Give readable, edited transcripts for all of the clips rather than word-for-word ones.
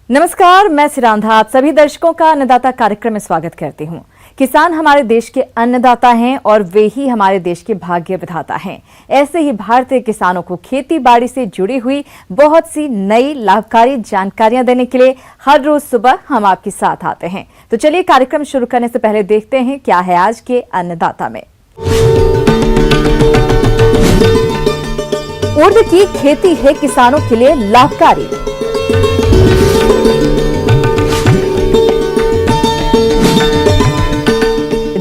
नमस्कार, मैं सिरांधा आप सभी दर्शकों का अन्नदाता कार्यक्रम में स्वागत करती हूं। किसान हमारे देश के अन्नदाता हैं और वे ही हमारे देश के भाग्य विधाता हैं। ऐसे ही भारतीय किसानों को खेती बाड़ी से जुड़ी हुई बहुत सी नई लाभकारी जानकारियां देने के लिए हर रोज सुबह हम आपके साथ आते हैं। तो चलिए कार्यक्रम शुरू करने से पहले देखते हैं क्या है आज के अन्नदाता में। उड़द की खेती है किसानों के लिए लाभकारी।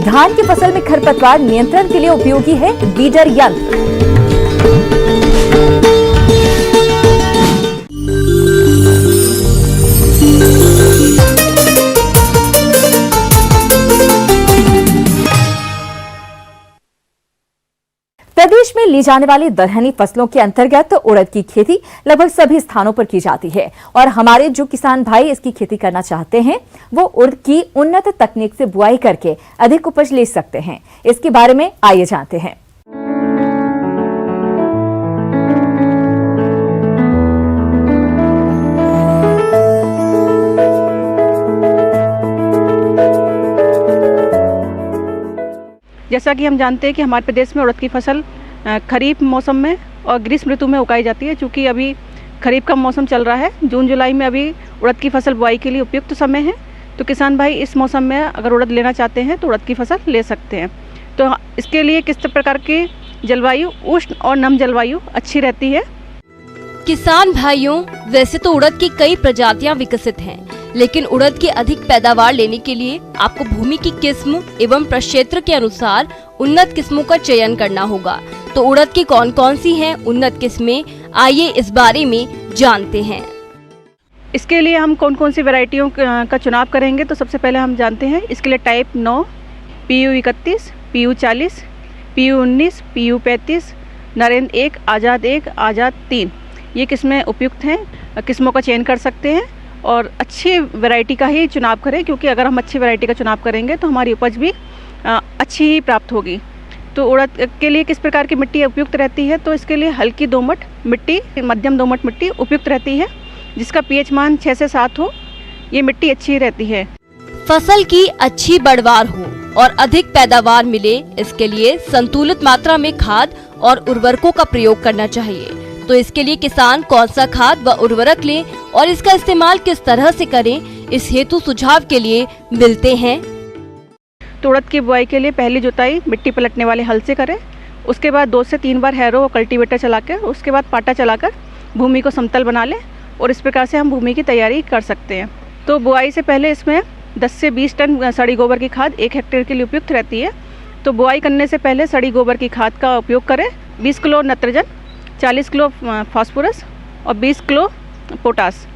धान की फसल में खरपतवार नियंत्रण के लिए उपयोगी है वीडर यंत्र। प्रदेश में ली जाने वाली दलहनी फसलों के अंतर्गत उड़द की खेती लगभग सभी स्थानों पर की जाती है और हमारे जो किसान भाई इसकी खेती करना चाहते हैं वो उड़द की उन्नत तकनीक से बुआई करके अधिक उपज ले सकते हैं। इसके बारे में आइए जानते हैं। जैसा कि हम जानते हैं कि हमारे प्रदेश में उड़द की फसल खरीफ मौसम में और ग्रीष्म ऋतु में उगाई जाती है। चूँकि अभी खरीफ का मौसम चल रहा है, जून जुलाई में अभी उड़द की फसल बुआई के लिए उपयुक्त समय है। तो किसान भाई इस मौसम में अगर उड़द लेना चाहते हैं तो उड़द की फसल ले सकते हैं। तो इसके लिए किस प्रकार की जलवायु, उष्ण और नम जलवायु अच्छी रहती है। किसान भाइयों, वैसे तो उड़द की कई प्रजातियां विकसित हैं, लेकिन उड़द की अधिक पैदावार लेने के लिए आपको भूमि की किस्म एवं प्रक्षेत्र के अनुसार उन्नत किस्मों का चयन करना होगा। तो उड़द की कौन कौन सी हैं उन्नत किस्में, आइए इस बारे में जानते हैं। इसके लिए हम कौन कौन सी वैरायटियों का चुनाव करेंगे, तो सबसे पहले हम जानते हैं इसके लिए type 9, PU 31, PU 40, PU 19, PU 35, Narendra 1, आज़ाद 1, आज़ाद 3 ये किस्में उपयुक्त हैं। किस्मों का चयन कर सकते हैं और अच्छी वैरायटी का ही चुनाव करें, क्योंकि अगर हम अच्छी वैरायटी का चुनाव करेंगे तो हमारी उपज भी अच्छी ही प्राप्त होगी। तो उड़द के लिए किस प्रकार की मिट्टी उपयुक्त रहती है, तो इसके लिए हल्की दोमट मिट्टी, मध्यम दोमट मिट्टी उपयुक्त रहती है, जिसका pH मान 6 से 7 हो। ये मिट्टी अच्छी रहती है। फसल की अच्छी बढ़वार हो और अधिक पैदावार मिले, इसके लिए संतुलित मात्रा में खाद और उर्वरकों का प्रयोग करना चाहिए। तो इसके लिए किसान कौन सा खाद व उर्वरक लें और इसका इस्तेमाल किस तरह से करें, इस हेतु सुझाव के लिए मिलते हैं। तो उड़द की बुआई के लिए पहली जुताई मिट्टी पलटने वाले हल से करें। उसके बाद 2 से 3 बार हैरो और कल्टीवेटर चलाकर, उसके बाद पाटा चलाकर भूमि को समतल बना लें और इस प्रकार से हम भूमि की तैयारी कर सकते हैं। तो बुआई से पहले इसमें 10 से 20 टन सड़ी गोबर की खाद 1 हेक्टेयर के लिए उपयुक्त रहती है। तो बुआई करने से पहले सड़ी गोबर की खाद का उपयोग करें। 20 किलो नत्रजन, 40 किलो फास्फोरस और 20 किलो पोटास।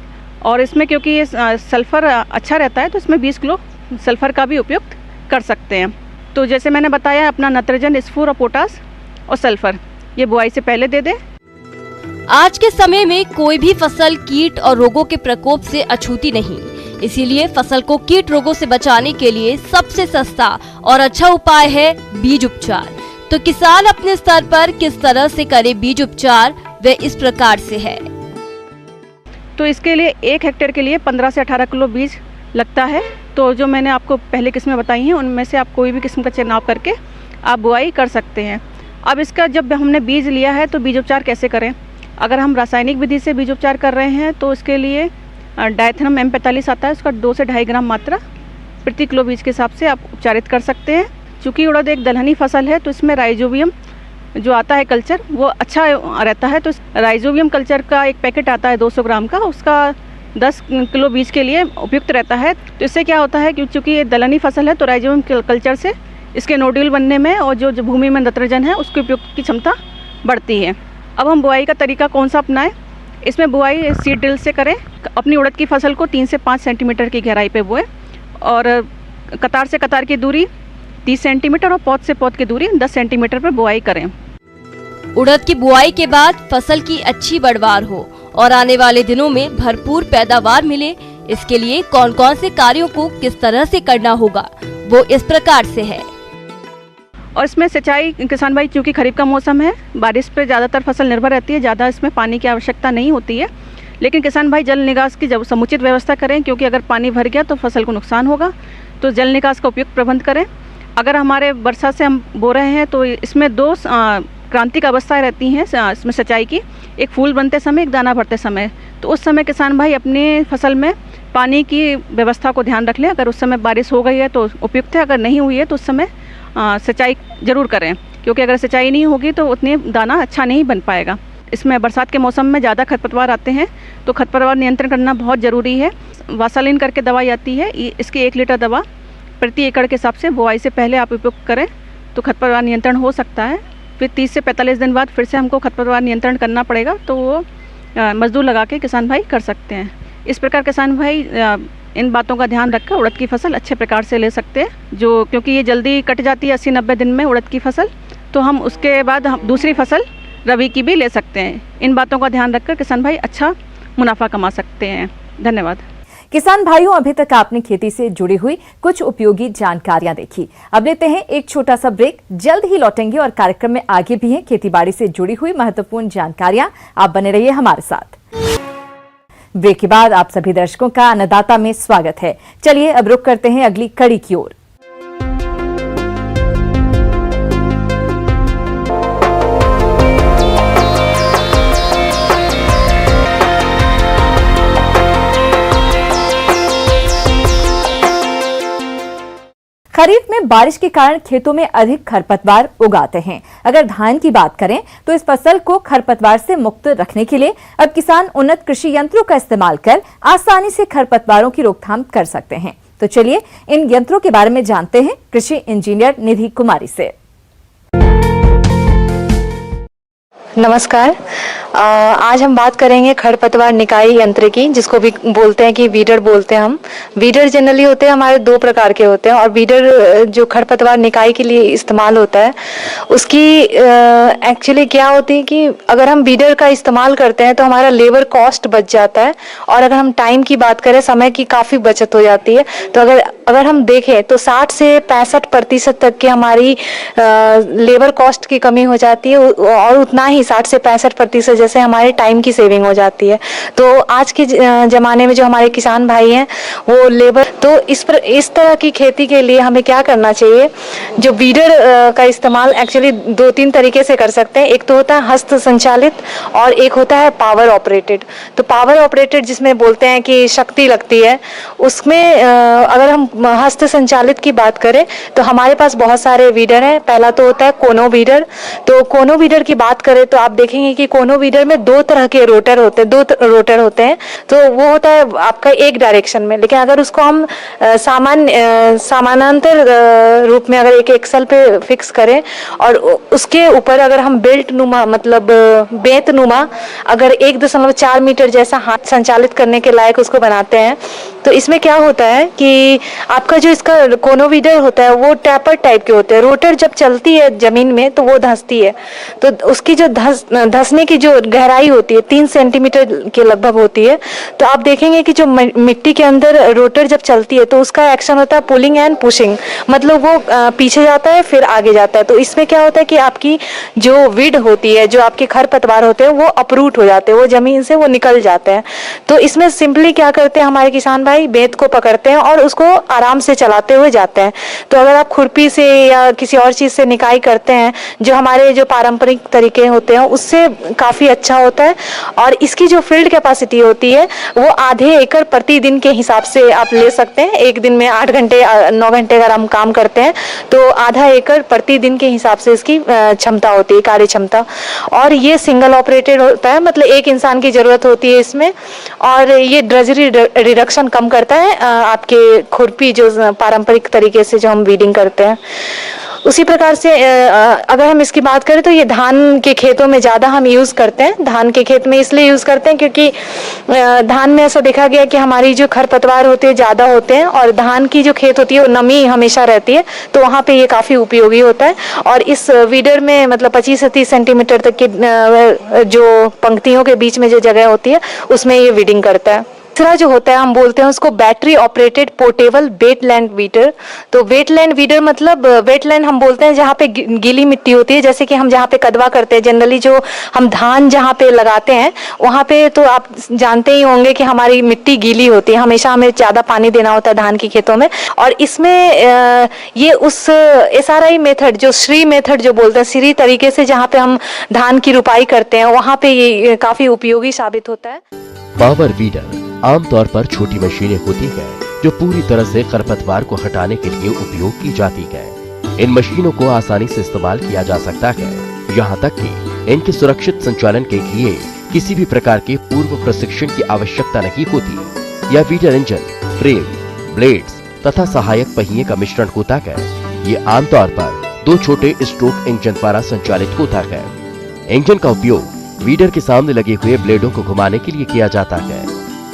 और इसमें क्योंकि ये सल्फ़र अच्छा रहता है तो इसमें 20 किलो सल्फ़र का भी उपयोग कर सकते हैं। तो जैसे मैंने बताया, अपना नत्रजन, स्फूर और पोटास और सल्फ़र ये बुआई से पहले दे दें। आज के समय में कोई भी फसल कीट और रोगों के प्रकोप से अछूती नहीं, इसीलिए फसल को कीट रोगों से बचाने के लिए सबसे सस्ता और अच्छा उपाय है बीज उपचार। तो किसान अपने स्तर पर किस तरह से करे बीज उपचार, वह इस प्रकार से है। तो इसके लिए 1 हेक्टेयर के लिए 15 से 18 किलो बीज लगता है। तो जो मैंने आपको पहले किस्में बताई हैं उनमें से आप कोई भी किस्म का चुनाव करके आप बुआई कर सकते हैं। अब इसका जब हमने बीज लिया है तो बीज उपचार कैसे करें। अगर हम रासायनिक विधि से बीज उपचार कर रहे हैं तो इसके लिए डायथेनम M45 आता है, उसका 2 से 2.5 ग्राम मात्रा प्रति किलो बीज के हिसाब से आप उपचारित कर सकते हैं। चूँकि उड़द एक दलहनी फसल है तो इसमें राइजोबियम जो आता है कल्चर वो अच्छा रहता है। तो राइजोबियम कल्चर का एक पैकेट आता है 200 ग्राम का, उसका 10 किलो बीज के लिए उपयुक्त रहता है। तो इससे क्या होता है कि चूँकि ये दलहनी फसल है तो राइजोबियम कल्चर से इसके नोड्यूल बनने में और जो भूमि में नत्रजन है उसके उपयुक्त की क्षमता बढ़ती है। अब हम बुआई का तरीका कौन सा अपनाएं। इसमें बुआई सीड ड्रिल से करें। अपनी उड़द की फसल को 3 से 5 सेंटीमीटर की गहराई पे बोएं और कतार से कतार की दूरी 30 सेंटीमीटर और पौध से पौध की दूरी 10 सेंटीमीटर पर बुआई करें। उड़द की बुआई के बाद फसल की अच्छी बढ़वार हो और आने वाले दिनों में भरपूर पैदावार मिले, इसके लिए कौन कौन से कार्यों को किस तरह से करना होगा, वो इस प्रकार से है। और इसमें सिंचाई, किसान भाई चूँकि खरीफ का मौसम है, बारिश पे ज़्यादातर फसल निर्भर रहती है, ज़्यादा इसमें पानी की आवश्यकता नहीं होती है। लेकिन किसान भाई जल निकास की जब समुचित व्यवस्था करें, क्योंकि अगर पानी भर गया तो फसल को नुकसान होगा। तो जल निकास का उपयुक्त प्रबंध करें। अगर हमारे वर्षा से हम बो रहे हैं तो इसमें दो क्रांतिक अवस्थाएं रहती हैं इसमें सिंचाई की, एक फूल बनते समय, एक दाना भरते समय। तो उस समय किसान भाई अपनी फसल में पानी की व्यवस्था को ध्यान रख लें। अगर उस समय बारिश हो गई है तो उपयुक्त है, अगर नहीं हुई है तो उस समय सिंचाई ज़रूर करें, क्योंकि अगर सिंचाई नहीं होगी तो उतनी दाना अच्छा नहीं बन पाएगा। इसमें बरसात के मौसम में ज़्यादा खरपतवार आते हैं, तो खरपतवार नियंत्रण करना बहुत ज़रूरी है। वासालिन करके दवाई आती है, इसकी 1 लीटर दवा प्रति एकड़ के हिसाब से बुआई से पहले आप उपयोग करें तो खरपतवार नियंत्रण हो सकता है। फिर 30 से 45 दिन बाद फिर से हमको खरपतवार नियंत्रण करना पड़ेगा, तो वो मजदूर लगा के किसान भाई कर सकते हैं। इस प्रकार किसान भाई इन बातों का ध्यान रखकर उड़द की फसल अच्छे प्रकार से ले सकते हैं, जो क्योंकि ये जल्दी कट जाती है 80-90 दिन में उड़द की फसल, तो हम उसके बाद हम दूसरी फसल रबी की भी ले सकते हैं। इन बातों का ध्यान रखकर किसान भाई अच्छा मुनाफा कमा सकते हैं। धन्यवाद। किसान भाइयों, अभी तक आपने खेती से जुड़ी हुई कुछ उपयोगी जानकारियां देखी। अब लेते हैं एक छोटा सा ब्रेक, जल्द ही लौटेंगे और कार्यक्रम में आगे भी हैं खेतीबाड़ी से जुड़ी हुई महत्वपूर्ण जानकारियां। आप बने रहिए हमारे साथ। ब्रेक के बाद आप सभी दर्शकों का अन्नदाता में स्वागत है। चलिए अब रुक करते हैं अगली कड़ी की ओर। खरीफ में बारिश के कारण खेतों में अधिक खरपतवार उगाते हैं। अगर धान की बात करें तो इस फसल को खरपतवार से मुक्त रखने के लिए अब किसान उन्नत कृषि यंत्रों का इस्तेमाल कर आसानी से खरपतवारों की रोकथाम कर सकते हैं। तो चलिए इन यंत्रों के बारे में जानते हैं कृषि इंजीनियर निधि कुमारी से। नमस्कार। आज हम बात करेंगे खरपतवार निकाई यंत्र की, जिसको भी बोलते हैं कि वीडर बोलते हैं हम। वीडर जनरली होते हैं हमारे 2 प्रकार के होते हैं, और वीडर जो खरपतवार निकाई के लिए इस्तेमाल होता है उसकी एक्चुअली क्या होती है कि अगर हम वीडर का इस्तेमाल करते हैं तो हमारा लेबर कॉस्ट बच जाता है, और अगर हम टाइम की बात करें समय की काफ़ी बचत हो जाती है। तो अगर हम देखें तो 60 से 65% तक की हमारी लेबर कॉस्ट की कमी हो जाती है, और उतना ही 60 से 65% जैसे हमारे टाइम की सेविंग हो जाती है। तो आज के ज़माने में जो हमारे किसान भाई हैं वो लेबर, तो इस तरह की खेती के लिए हमें क्या करना चाहिए, जो वीडर का इस्तेमाल एक्चुअली 2-3 तरीके से कर सकते हैं। एक तो होता है हस्त संचालित और एक होता है पावर ऑपरेटेड। तो पावर ऑपरेटेड जिसमें बोलते हैं कि शक्ति लगती है, उसमें अगर हम हस्त संचालित की बात करें तो हमारे पास बहुत सारे वीडर हैं। पहला तो होता है कोनो वीडर। तो कोनो वीडर की बात करें तो आप देखेंगे कि कोनो वीडर में 2 तरह के रोटर होते हैं, 2 रोटर होते हैं। तो वो होता है आपका एक डायरेक्शन में, लेकिन अगर उसको हम समानांतर रूप में अगर एक एक्सल पे फिक्स करें और उसके ऊपर अगर हम बेल्ट नुमा मतलब बेंत नुमा अगर 1.4 मीटर जैसा हाथ संचालित करने के लायक उसको बनाते हैं, तो इसमें क्या होता है कि आपका जो इसका कोनो वीडर होता है वो टैपर टाइप के होते हैं। रोटर जब चलती है जमीन में तो वो धंसती है, तो उसकी जो धंसने की जो गहराई होती है 3 सेंटीमीटर के लगभग होती है। तो आप देखेंगे कि जो मिट्टी के अंदर रोटर जब चलती है तो उसका एक्शन होता है पुलिंग एंड पुशिंग, मतलब वो पीछे जाता है फिर आगे जाता है। तो इसमें क्या होता है कि आपकी जो वीड होती है, जो आपके खरपतवार होते हैं वो अपरूट हो जाते हैं, वो जमीन से वो निकल जाते हैं। तो इसमें सिंपली क्या करते हैं हमारे किसान भाई, बेंत को पकड़ते हैं और उसको आराम से चलाते हुए जाते हैं। तो अगर आप खुरपी से या किसी और चीज से निकाई करते हैं, जो हमारे जो पारंपरिक तरीके होते हैं उससे काफी अच्छा होता है। और इसकी जो फील्ड कैपेसिटी होती है वो आधे एकड़ प्रतिदिन के हिसाब से आप ले सकते हैं। एक दिन में 8 घंटे 9 घंटे अगर हम काम करते हैं तो आधा एकड़ प्रतिदिन के हिसाब से इसकी क्षमता होती है, कार्य क्षमता। और ये सिंगल ऑपरेटेड होता है, मतलब एक इंसान की जरूरत होती है इसमें, और ये ड्रजरी रिडक्शन कम करता है आपके खुरपी जो पारंपरिक तरीके से जो हम वीडिंग करते हैं। उसी प्रकार से अगर हम इसकी बात करें तो ये धान के खेतों में ज़्यादा हम यूज़ करते हैं। धान के खेत में इसलिए यूज़ करते हैं क्योंकि धान में ऐसा देखा गया कि हमारी जो खरपतवार होते हैं ज़्यादा होते हैं, और धान की जो खेत होती है वो नमी हमेशा रहती है, तो वहाँ पे ये काफ़ी उपयोगी होता है। और इस वीडर में मतलब 25 से 30 सेंटीमीटर तक की जो पंक्तियों के बीच में जो जगह होती है उसमें ये वीडिंग करता है। तीसरा जो होता है हम बोलते हैं उसको battery operated portable wetland weeder. तो वेटलैंड वीडर मतलब वेटलैंड हम बोलते हैं जहाँ पे गीली मिट्टी होती है, जैसे कि हम जहाँ पे कदवा करते हैं जनरली, जो हम धान जहाँ पे लगाते हैं वहाँ पे तो आप जानते ही होंगे कि हमारी मिट्टी गीली होती है, हमेशा हमें ज़्यादा पानी देना होता है धान की खेतों में। और इसमें ये उस SRI मेथड, जो श्री मेथड जो बोलते हैं, श्री तरीके से जहाँ पे हम धान की रुपाई करते हैं, वहाँ पे ये काफ़ी उपयोगी साबित होता है। पावर वीडर आमतौर पर छोटी मशीनें होती हैं जो पूरी तरह से खरपतवार को हटाने के लिए उपयोग की जाती है। इन मशीनों को आसानी से इस्तेमाल किया जा सकता है, यहाँ तक कि इनके सुरक्षित संचालन के लिए किसी भी प्रकार के पूर्व प्रशिक्षण की आवश्यकता नहीं होती। यह वीडर इंजन, फ्रेम, ब्लेड्स तथा सहायक पहिए का मिश्रण होता है। ये आमतौर पर 2 छोटे स्ट्रोक इंजन द्वारा संचालित होता है। इंजन का उपयोग वीडर के सामने लगे हुए ब्लेडों को घुमाने के लिए किया जाता है।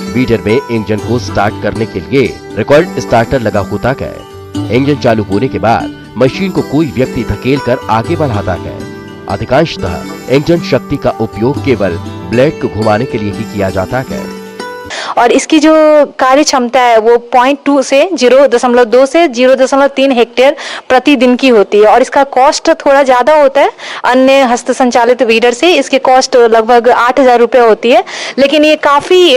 वीडर में इंजन को स्टार्ट करने के लिए रिकॉर्ड स्टार्टर लगा होता है। इंजन चालू होने के बाद मशीन को कोई व्यक्ति धकेल कर आगे बढ़ाता है। अधिकांशतः इंजन शक्ति का उपयोग केवल ब्लेड को घुमाने के लिए ही किया जाता है। और इसकी जो कार्य क्षमता है वो 0.2 से 0.2 से 0.3 हेक्टेयर प्रतिदिन की होती है। और इसका कॉस्ट थोड़ा ज़्यादा होता है अन्य हस्त संचालित वीडर से। इसकी कॉस्ट लगभग 8,000 रुपये होती है, लेकिन ये काफ़ी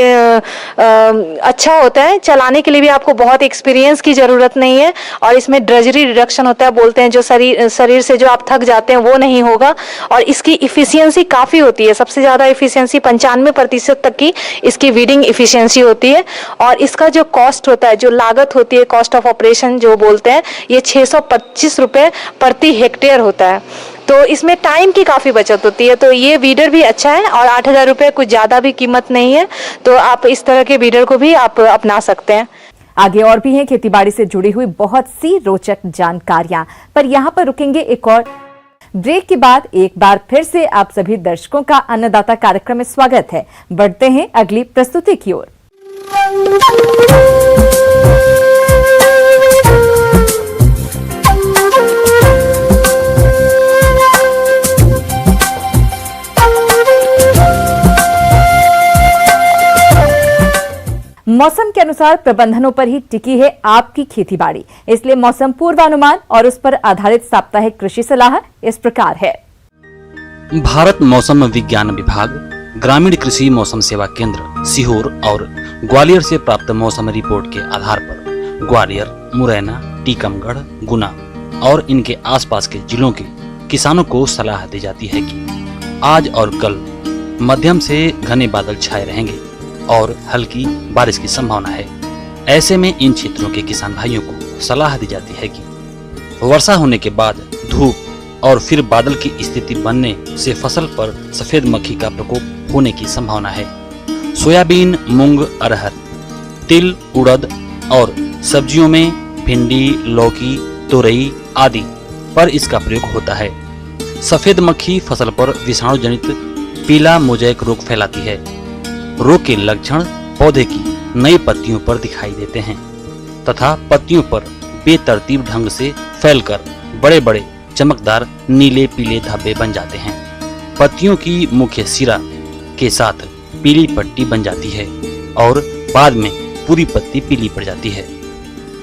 अच्छा होता है। चलाने के लिए भी आपको बहुत एक्सपीरियंस की ज़रूरत नहीं है। और इसमें ड्रजरी रिडक्शन होता है, बोलते हैं जो शरीर से जो आप थक जाते हैं वो नहीं होगा। और इसकी इफ़िशियंसी काफ़ी होती है, सबसे ज़्यादा इफ़िशियंसी 95% तक की इसकी वीडिंग इफ़िशियंसी होती है। और इसका जो कॉस्ट होता है, जो लागत होती है, कॉस्ट ऑफ ऑपरेशन जो बोलते हैं, ये 625 रुपये प्रति हेक्टेयर होता है। तो इसमें टाइम की काफ़ी बचत होती है। तो ये वीडर भी अच्छा है और 8,000 रुपये कुछ ज़्यादा भी कीमत नहीं है। तो आप इस तरह के वीडर को भी आप अपना सकते हैं। आगे और भी हैं खेतीबाड़ी से जुड़ी हुई बहुत सी रोचक जानकारियां, पर यहाँ पर रुकेंगे एक और ब्रेक के बाद। एक बार फिर से आप सभी दर्शकों का अन्नदाता कार्यक्रम में स्वागत है। बढ़ते हैं अगली प्रस्तुति की ओर। मौसम के अनुसार प्रबंधनों पर ही टिकी है आपकी खेतीबाड़ी, इसलिए मौसम पूर्वानुमान और उस पर आधारित साप्ताहिक कृषि सलाह इस प्रकार है। भारत मौसम विज्ञान विभाग, ग्रामीण कृषि मौसम सेवा केंद्र सीहोर और ग्वालियर से प्राप्त मौसम रिपोर्ट के आधार पर ग्वालियर, मुरैना, टीकमगढ़, गुना और इनके आसपास के जिलों के किसानों को सलाह दी जाती है कि आज और कल मध्यम से घने बादल छाए रहेंगे और हल्की बारिश की संभावना है। ऐसे में इन क्षेत्रों के किसान भाइयों को सलाह दी जाती है कि वर्षा होने के बाद धूप और फिर बादल की स्थिति बनने से फसल पर सफेद मक्खी का प्रकोप होने की संभावना है। सोयाबीन, मूंग, अरहर, तिल, उड़द और सब्जियों में भिंडी, लौकी, तोरई आदि पर इसका प्रयोग होता है। सफेद मक्खी फसल पर विषाणु जनित पीला मोज़ेक रोग फैलाती है। रोग के लक्षण पौधे की नई पत्तियों पर दिखाई देते हैं तथा पत्तियों पर बेतरतीब ढंग से फैलकर बड़े बड़े चमकदार नीले पीले धब्बे बन जाते हैं। पत्तियों की मुख्य सिरा के साथ पीली पट्टी बन जाती है और बाद में पूरी पत्ती पीली पड़ जाती है।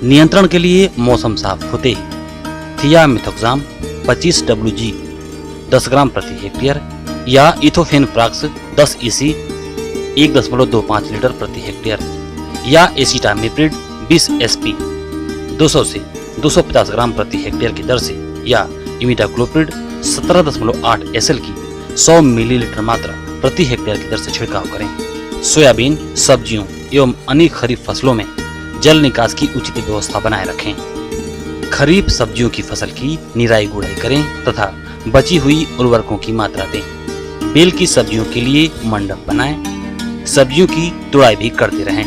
नियंत्रण के लिए मौसम साफ होते ही थियामेथोक्साम 25 WG 10 ग्राम प्रति हेक्टेयर या इथोफेन प्राक्स 10 EC 1.25 लीटर प्रति हेक्टेयर या एसिटामिप्रिड 20 SP 200 से 250 ग्राम प्रति हेक्टेयर की दर से या इमिडाक्लोप्रिड 17.8 SL की 100 मिलीलीटर मात्रा प्रति हेक्टेयर की दर से छिड़काव करें। सोयाबीन, सब्जियों एवं अन्य खरीफ फसलों में जल निकास की उचित व्यवस्था बनाए रखें। खरीफ सब्जियों की फसल की निराई गुड़ाई करें तथा बची हुई उर्वरकों की मात्रा दें। बेल की सब्जियों के लिए मंडप बनाएं। सब्जियों की तुड़ाई भी करते रहें।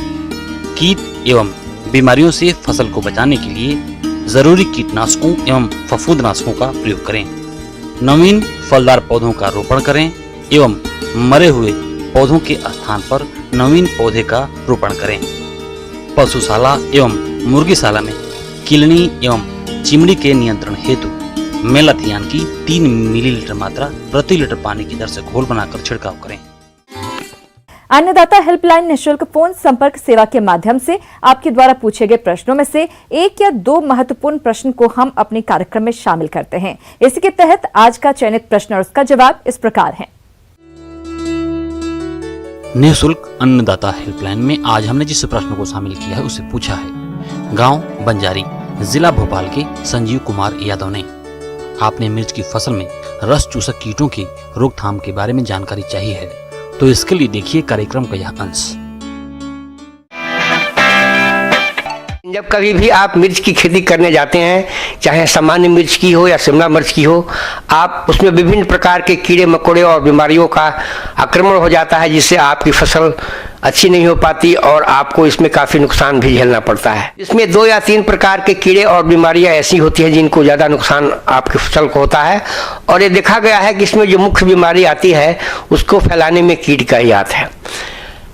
कीट एवं बीमारियों से फसल को बचाने के लिए जरूरी कीटनाशकों एवं फफूंदनाशकों का प्रयोग करें। नवीन फलदार पौधों का रोपण करें एवं मरे हुए पौधों के स्थान पर नवीन पौधे का रोपण करें। पशुशाला एवं मुर्गीशाला में किलनी एवं चिमड़ी के नियंत्रण हेतु मेलाथियान की 3 मिलीलीटर मात्रा प्रति लीटर पानी की दर से घोल बनाकर छिड़काव करें। अन्नदाता हेल्पलाइन निःशुल्क फोन संपर्क सेवा के माध्यम से आपके द्वारा पूछे गए प्रश्नों में से 1 या 2 महत्वपूर्ण प्रश्न को हम अपने कार्यक्रम में शामिल करते हैं। इसी के तहत आज का चयनित प्रश्न और उसका जवाब इस प्रकार है। निःशुल्क अन्नदाता हेल्पलाइन में आज हमने जिस प्रश्न को शामिल किया है उसे पूछा है। गांव बंजारी, जिला भोपाल के संजीव कुमार यादव ने, आपने मिर्च की फसल में रस चूसक कीटों की रोकथाम के बारे में जानकारी चाहिए है, तो इसके लिए देखिए कार्यक्रम का यह अंश। जब कभी भी आप मिर्च की खेती करने जाते हैं, चाहे सामान्य मिर्च की हो या शिमला मिर्च की हो, आप उसमें विभिन्न प्रकार के कीड़े मकोड़े और बीमारियों का आक्रमण हो जाता है, जिससे आपकी फसल अच्छी नहीं हो पाती और आपको इसमें काफ़ी नुकसान भी झेलना पड़ता है। इसमें 2 या 3 प्रकार के कीड़े और बीमारियां ऐसी होती हैं जिनको ज़्यादा नुकसान आपकी फसल को होता है, और ये देखा गया है कि इसमें जो मुख्य बीमारी आती है उसको फैलाने में कीट का ही हाथ है।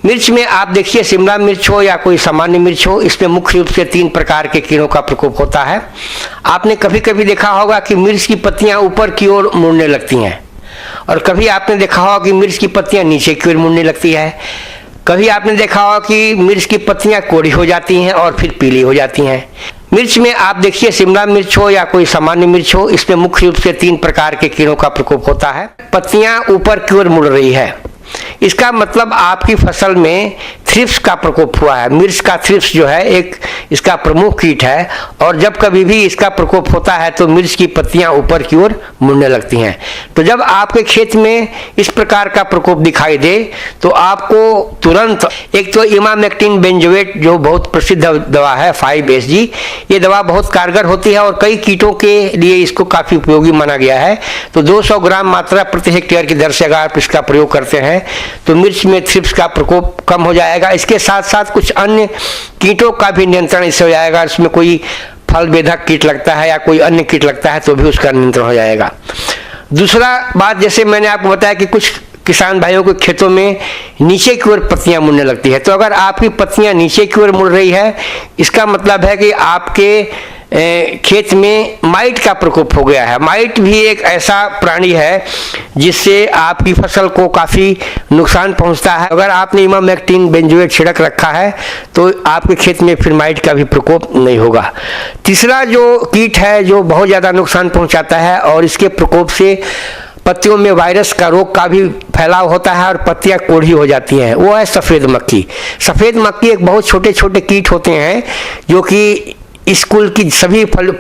मिर्च में आप देखिए, शिमला मिर्च हो या कोई सामान्य मिर्च हो, इसमें मुख्य रूप से 3 प्रकार के कीड़ों का प्रकोप होता है। आपने कभी कभी देखा होगा कि मिर्च की पत्तियां ऊपर की ओर मुड़ने लगती हैं, और कभी आपने देखा होगा कि मिर्च की पत्तियां नीचे की ओर मुड़ने लगती है। कभी आपने देखा होगा कि मिर्च की पत्तियां कोड़ी हो जाती हैं और फिर पीली हो जाती हैं। मिर्च में आप देखिए, शिमला मिर्च हो या कोई सामान्य मिर्च हो, इसमें मुख्य रूप से 3 प्रकार के कीड़ों का प्रकोप होता है। पत्तियां ऊपर की ओर मुड़ रही है, इसका मतलब आपकी फसल में थ्रिप्स का प्रकोप हुआ है। मिर्च का थ्रिप्स जो है एक इसका प्रमुख कीट है, और जब कभी भी इसका प्रकोप होता है तो मिर्च की पत्तियां ऊपर की ओर मुड़ने लगती हैं। तो जब आपके खेत में इस प्रकार का प्रकोप दिखाई दे तो आपको तुरंत एक तो इमामेक्टिन बेंजोएट, जो बहुत प्रसिद्ध दवा है 5SG, ये दवा बहुत कारगर होती है और कई कीटों के लिए इसको काफ़ी उपयोगी माना गया है। तो 200 ग्राम मात्रा प्रति हेक्टेयर की दर से अगर आप इसका प्रयोग करते हैं तो मिर्च में थ्रिप्स का प्रकोप कम हो जाएगा। इसके साथ साथ कुछ अन्य कीटों का भी नियंत्रण इससे हो जाएगा। इसमें कोई फल बेधक कीट लगता है या कोई अन्य कीट लगता है तो भी उसका नियंत्रण हो जाएगा। दूसरा बात, जैसे मैंने आपको बताया कि कुछ किसान भाइयों के खेतों में नीचे की ओर पत्तियां मुड़ने लगती है, तो अगर आपकी पत्तियां नीचे की ओर मुड़ रही है, इसका मतलब है कि आपके खेत में माइट का प्रकोप हो गया है। माइट भी एक ऐसा प्राणी है जिससे आपकी फसल को काफ़ी नुकसान पहुंचता है। अगर आपने इमामेक्टिन बेंजोएट छिड़क रखा है तो आपके खेत में फिर माइट का भी प्रकोप नहीं होगा। तीसरा जो कीट है जो बहुत ज़्यादा नुकसान पहुंचाता है और इसके प्रकोप से पत्तियों में वायरस का रोग का भी फैलाव होता है और पत्तियां कोढ़ी हो जाती हैं, वो है सफ़ेद मक्खी। सफ़ेद मक्खी एक बहुत छोटे छोटे कीट होते हैं जो कि इस कुल की सभी फल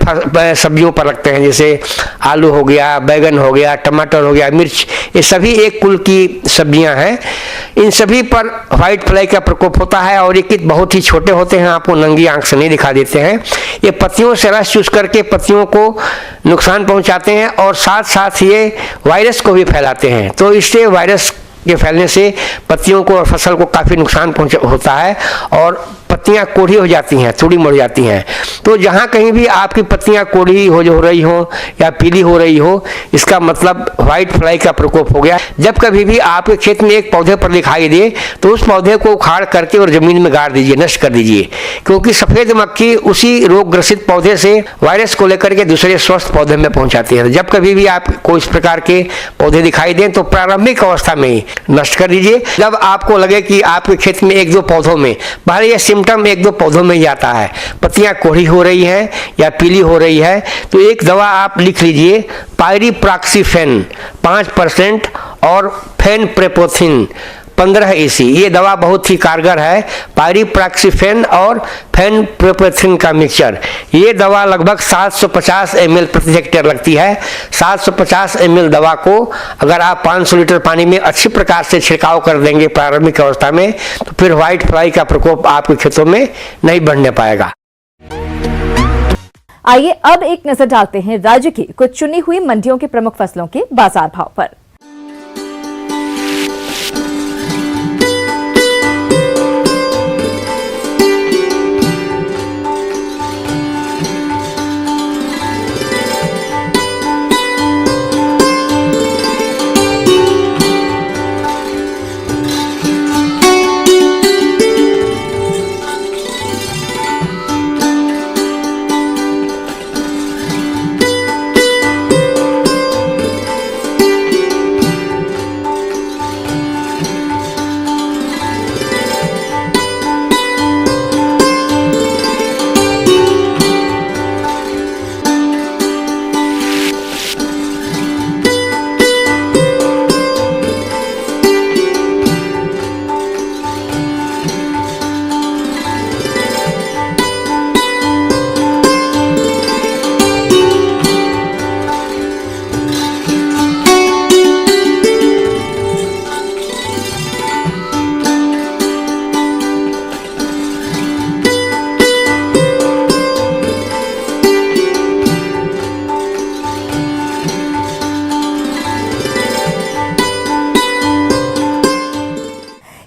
सब्जियों पर लगते हैं, जैसे आलू हो गया, बैगन हो गया, टमाटर हो गया, मिर्च, ये सभी एक कुल की सब्जियां हैं। इन सभी पर व्हाइट फ्लाई का प्रकोप होता है और ये कीट बहुत ही छोटे होते हैं, आपको नंगी आंख से नहीं दिखा देते हैं। ये पत्तियों से रस चूस करके पत्तियों को नुकसान पहुंचाते हैं और साथ साथ ये वायरस को भी फैलाते हैं। तो इससे वायरस के फैलने से पत्तियों को और फसल को काफ़ी नुकसान होता है और पत्तियां कोढ़ी हो जाती हैं, थोड़ी मुड़ जाती हैं। तो जहाँ कहीं भी आपकी पत्तियां कोढ़ी हो रही हो या पीली हो रही हो, इसका मतलब व्हाइट फ्लाई का प्रकोप हो गया। जब कभी भी आपके खेत में एक पौधे पर दिखाई दे तो उस पौधे को उखाड़ करके और जमीन में गाड़ दीजिए, नष्ट कर दीजिए, क्योंकि सफ़ेद मक्खी उसी रोग ग्रसित पौधे से वायरस को लेकर के दूसरे स्वस्थ पौधे में पहुंचाती है। जब कभी भी आपको इस प्रकार के पौधे दिखाई दें तो प्रारंभिक अवस्था में ही नष्ट कर दीजिए। जब आपको लगे कि आपके खेत में 1-2 पौधों में, बाहर यह सिम्टम 1-2 पौधों में ही आता है, पत्तियां कोढ़ी हो रही हैं या पीली हो रही है, तो एक दवा आप लिख लीजिए, पायरिप्रॉक्सीफेन 5% और फेनप्रेपोथिन 15 EC। ये दवा बहुत ही कारगर है, पायरिप्रॉक्सीफेन और फेनप्रेपोथिन का मिक्सचर। ये दवा लगभग 750 ml प्रति हेक्टेयर लगती है। 750 ml दवा को अगर आप 500 लीटर पानी में अच्छी प्रकार से छिड़काव कर देंगे प्रारंभिक अवस्था में, तो फिर व्हाइट फ्लाई का प्रकोप आपके खेतों में नहीं बढ़ने पाएगा। आइए अब एक नजर डालते हैं राज्य की कुछ चुनी हुई मंडियों के प्रमुख फसलों के बाजार भाव पर।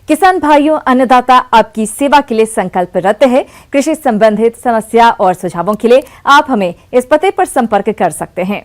किसान भाइयों, अन्नदाता आपकी सेवा के लिए संकल्परत है। कृषि संबंधित समस्या और सुझावों के लिए आप हमें इस पते पर संपर्क कर सकते हैं।